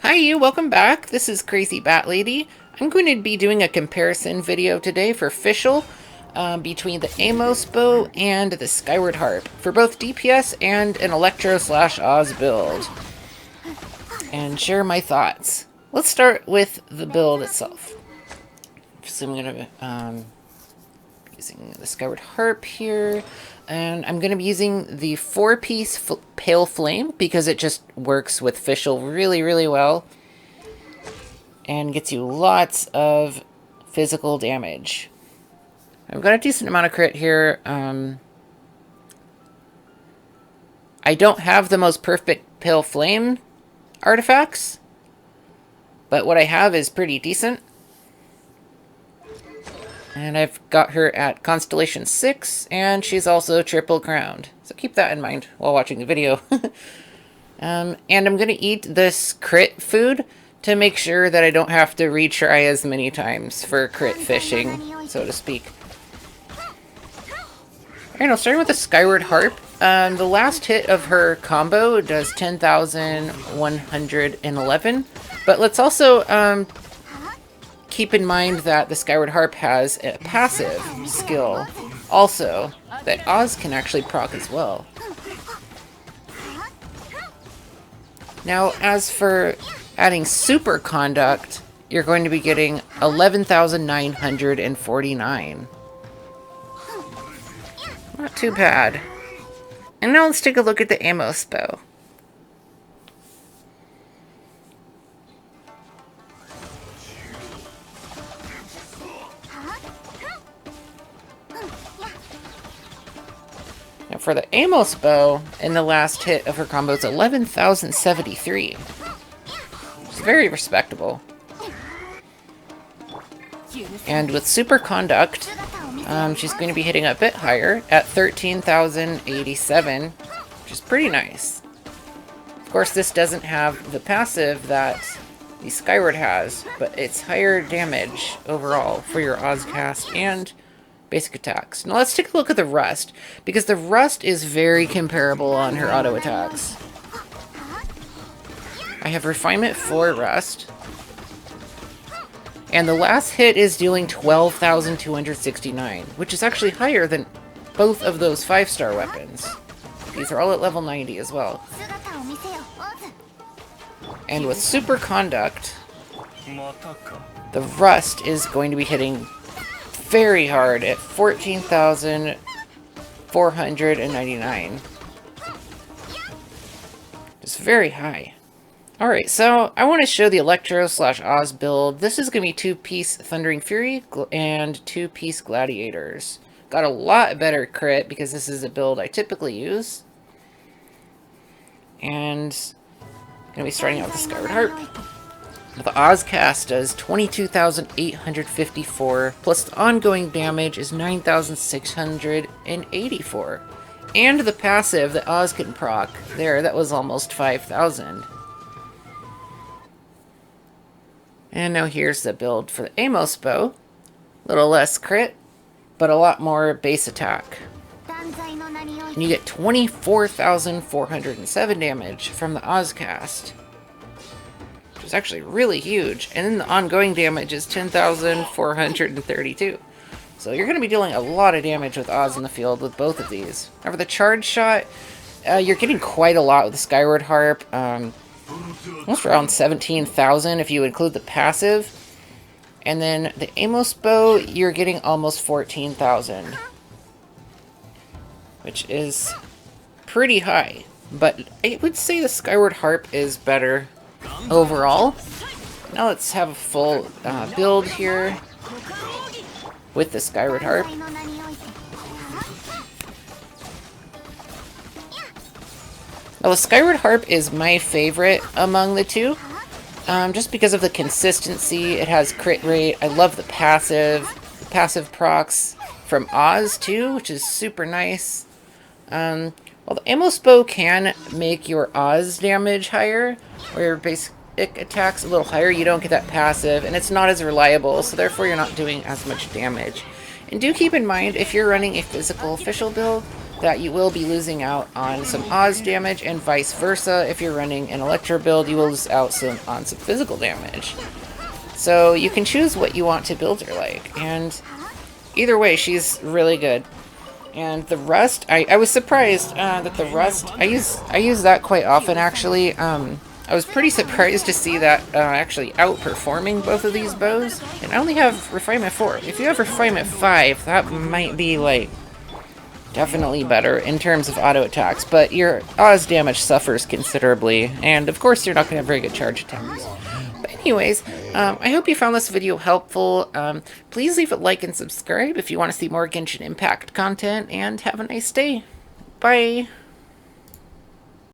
Hi you, welcome back. This is KrazyBatLady. I'm going to be doing a comparison video today for Fischl between the Amos bow and the Skyward Harp for both DPS and an Electro / Oz build, and share my thoughts. Let's start with the build itself. So I'm going to using the Skyward Harp here, and I'm going to be using the 4-piece Pale Flame because it just works with Fischl really well and gets you lots of physical damage. I've got a decent amount of crit here. I don't have the most perfect Pale Flame artifacts, but what I have is pretty decent. And I've got her at Constellation 6, and she's also triple crowned. So keep that in mind while watching the video. And I'm going to eat this crit food to make sure that I don't have to retry as many times for crit fishing, so to speak. Alright, I'll start with the Skyward Harp. The last hit of her combo does 10,111. But let's also keep in mind that the Skyward Harp has a passive skill also that Oz can actually proc as well. Now, as for adding Super Conduct, you're going to be getting 11,949. Not too bad. And now let's take a look at the Amos bow. Now for the Amos bow, in the last hit of her combo, it's 11,073. It's very respectable. And with Super Conduct, she's going to be hitting a bit higher at 13,087, which is pretty nice. Of course, this doesn't have the passive that the Skyward has, but it's higher damage overall for your Ozcast and basic attacks. Now let's take a look at the Rust, because the Rust is very comparable on her auto attacks. I have Refinement for Rust, and the last hit is dealing 12,269, which is actually higher than both of those 5-star weapons. These are all at level 90 as well. And with Super Conduct, the Rust is going to be hitting very hard at 14,499. It's very high. Alright, so I want to show the Electro / Oz build. This is going to be 2-piece Thundering Fury and 2-piece Gladiators. Got a lot better crit because this is a build I typically use. And I'm going to be starting out with the Skyward Harp. The Ozcast does 22,854, plus the ongoing damage is 9,684. And the passive that Oz can proc, that was almost 5,000. And now here's the build for the Amos bow. A little less crit, but a lot more base attack. And you get 24,407 damage from the Ozcast, which is actually really huge. And then the ongoing damage is 10,432. So you're going to be dealing a lot of damage with Oz in the field with both of these. However, the charge shot, you're getting quite a lot with the Skyward Harp. Almost around 17,000 if you include the passive. And then the Amos bow, you're getting almost 14,000. Which is pretty high. But I would say the Skyward Harp is better overall. Now let's have a full build here with the Skyward Harp. Now the Skyward Harp is my favorite among the two, just because of the consistency. It has crit rate. I love the passive procs from Oz too, which is super nice. While the Amos bow can make your Oz damage higher, or your basic attacks a little higher, you don't get that passive, and it's not as reliable, so therefore you're not doing as much damage. And do keep in mind, if you're running a physical official build, that you will be losing out on some Oz damage, and vice versa. If you're running an Electro build, you will lose out on some physical damage. So you can choose what you want to build her like, and either way, she's really good. And the Rust, I was surprised that the Rust, I use that quite often actually. I was pretty surprised to see that actually outperforming both of these bows. And I only have Refinement 4. If you have Refinement 5, that might be, like, definitely better in terms of auto attacks. But your Oz damage suffers considerably. And, of course, you're not going to have very good charge attacks. But anyways, I hope you found this video helpful. Please leave a like and subscribe if you want to see more Genshin Impact content. And have a nice day. Bye!